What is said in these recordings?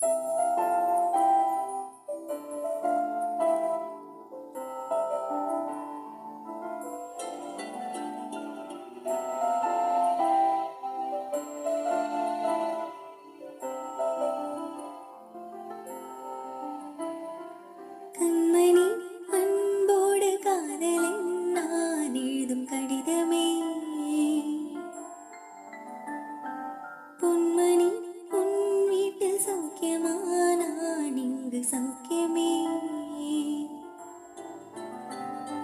கண்மணி அன்போடு காதலன் நான் எழுதும் கடிதமே, பொன்மணி உன் வீட்டில் சௌக்கியமா, நான் இங்கு சௌக்கியமே.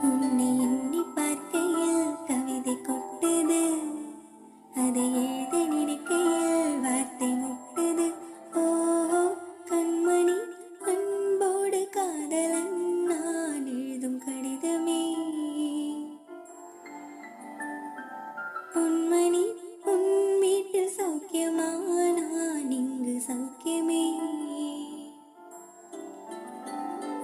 உன்னை எண்ணி பார்க்கையில் கவிதை கொட்டுது, அதை எழுத நினைக்கையில் வார்த்தை முட்டுது. ஓ கண்மணி அன்போடு காதலன் நான் எழுதும் கடிதமே, பொன்மணி உன் வீட்டில் சௌக்கியமா, நான் இங்கு சௌக்கியமே.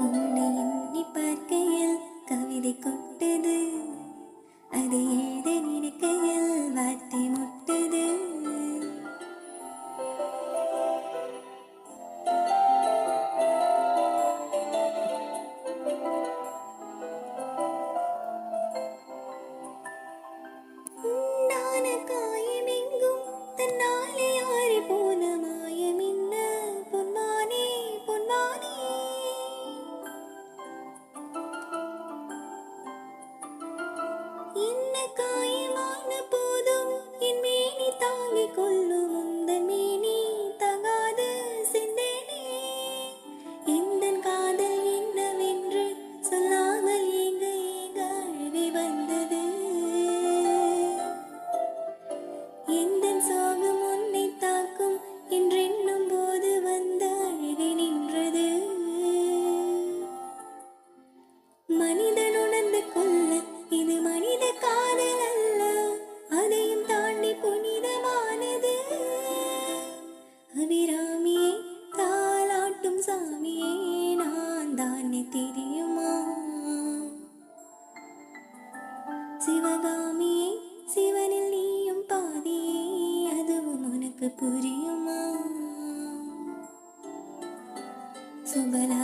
உன்னை எண்ணி பார்க்கையில் கவிதை கொட்டது, அதை எழுத நினைக்கையில் வார்த்தை முட்டது. உண்டான காயமெங்கும் தன்னாலே ஆறி போன மாயமின்ன பொன்மானே பொன்மானே. என்ன காயமான போதும் என் மேனி தாங்கிக் கொள்ளும் உந்தன் மேனி தகாது சிந்தேனே. எந்தன் காதல் என்னவென்று சொல்லாமல் ஏங்க ஏங்க அழுகை வந்தது. எந்தன் சோகம் உன்னை தாக்கும் என்றெண்ணும் போது வந்த அழுகை நின்றது. மனிதன் உணர்ந்து கொள்ள இது மனித காதல் அல்ல, அதையும் தாண்டி புனிதமானது. அபிராமியே தாலாட்டும் சாமியே நான் தானே தெரியுமா. சிவகாமியே சிவனில் நீயும் பாதியே, அதுவும் உனக்கு புரியுமா. சுபலா